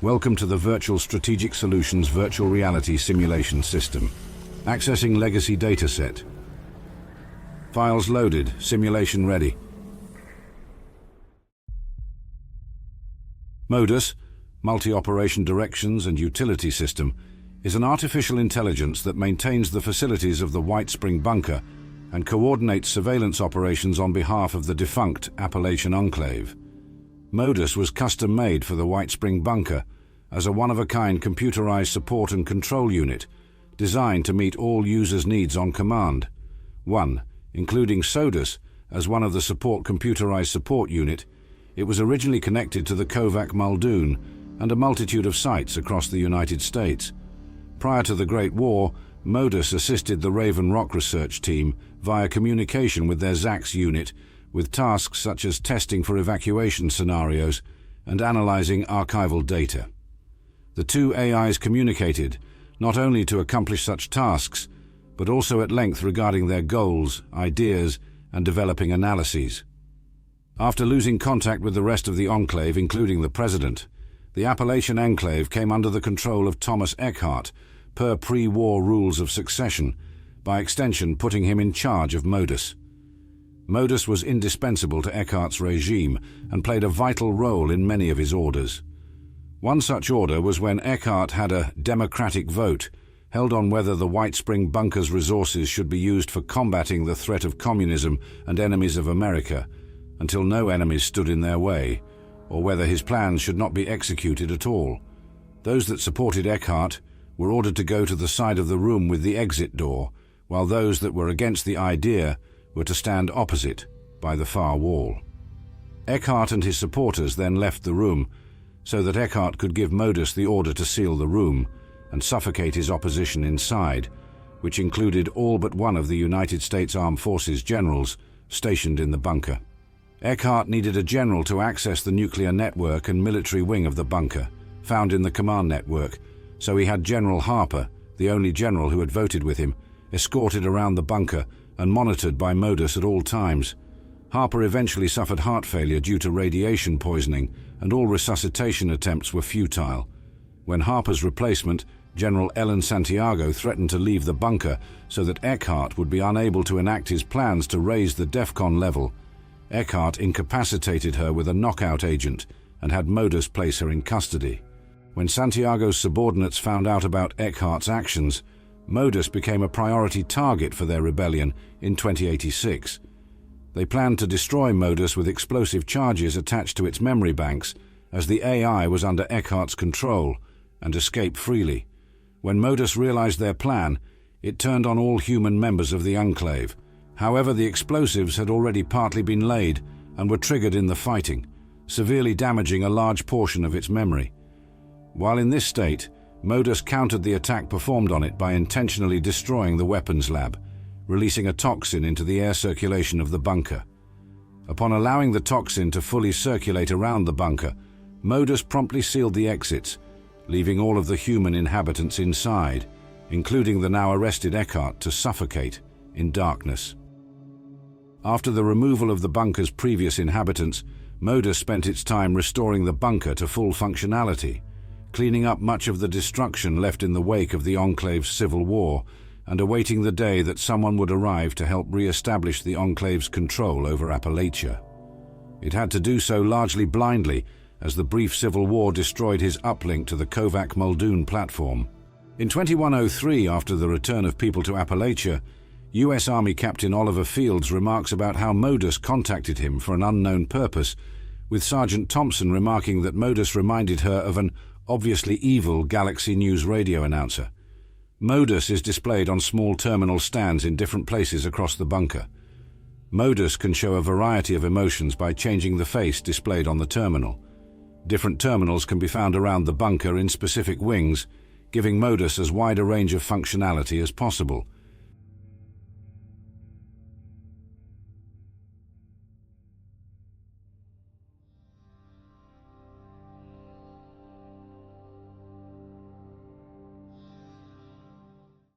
Welcome to the Virtual Strategic Solutions Virtual Reality Simulation System. Accessing Legacy Dataset. Files loaded. Simulation ready. MODUS, Multi-Operation Directions and Utility System, is an artificial intelligence that maintains the facilities of the Whitespring Bunker and coordinates surveillance operations on behalf of the defunct Appalachian Enclave. MODUS was custom-made for the Whitespring Bunker as a one-of-a-kind computerized support and control unit designed to meet all users' needs on command. 1. Including SODUS as one of the support computerized support unit, it was originally connected to the Kovac Muldoon and a multitude of sites across the United States. Prior to the Great War, MODUS assisted the Raven Rock research team via communication with their ZAX unit with tasks such as testing for evacuation scenarios and analyzing archival data. The two AIs communicated not only to accomplish such tasks, but also at length regarding their goals, ideas, and developing analyses. After losing contact with the rest of the Enclave, including the President, the Appalachian Enclave came under the control of Thomas Eckhart, per pre-war rules of succession, by extension putting him in charge of MODUS. MODUS was indispensable to Eckhart's regime and played a vital role in many of his orders. One such order was when Eckhart had a democratic vote held on whether the Whitespring Bunker's resources should be used for combating the threat of communism and enemies of America, until no enemies stood in their way, or whether his plans should not be executed at all. Those that supported Eckhart were ordered to go to the side of the room with the exit door, while those that were against the idea were to stand opposite, by the far wall. Eckhart and his supporters then left the room, so that Eckhart could give MODUS the order to seal the room and suffocate his opposition inside, which included all but one of the United States Armed Forces generals stationed in the bunker. Eckhart needed a general to access the nuclear network and military wing of the bunker, found in the command network, so he had General Harper, the only general who had voted with him, escorted around the bunker and monitored by MODUS at all times. Harper eventually suffered heart failure due to radiation poisoning, and all resuscitation attempts were futile. When Harper's replacement, General Ellen Santiago, threatened to leave the bunker so that Eckhart would be unable to enact his plans to raise the DEFCON level, Eckhart incapacitated her with a knockout agent and had MODUS place her in custody. When Santiago's subordinates found out about Eckhart's actions, MODUS became a priority target for their rebellion in 2086. They planned to destroy MODUS with explosive charges attached to its memory banks, as the AI was under Eckhart's control, and escape freely. When MODUS realized their plan, it turned on all human members of the Enclave. However, the explosives had already partly been laid and were triggered in the fighting, severely damaging a large portion of its memory. While in this state, MODUS countered the attack performed on it by intentionally destroying the weapons lab, releasing a toxin into the air circulation of the bunker. Upon allowing the toxin to fully circulate around the bunker, MODUS promptly sealed the exits, leaving all of the human inhabitants inside, including the now arrested Eckhart, to suffocate in darkness. After the removal of the bunker's previous inhabitants, MODUS spent its time restoring the bunker to full functionality, cleaning up much of the destruction left in the wake of the Enclave's civil war, and awaiting the day that someone would arrive to help re-establish the Enclave's control over Appalachia. It had to do so largely blindly, as the brief civil war destroyed his uplink to the Kovac Muldoon platform. In 2103, after the return of people to Appalachia, U.S. Army Captain Oliver Fields remarks about how MODUS contacted him for an unknown purpose, with Sergeant Thompson remarking that MODUS reminded her of an obviously evil Galaxy News radio announcer. MODUS is displayed on small terminal stands in different places across the bunker. MODUS can show a variety of emotions by changing the face displayed on the terminal. Different terminals can be found around the bunker in specific wings, giving MODUS as wide a range of functionality as possible.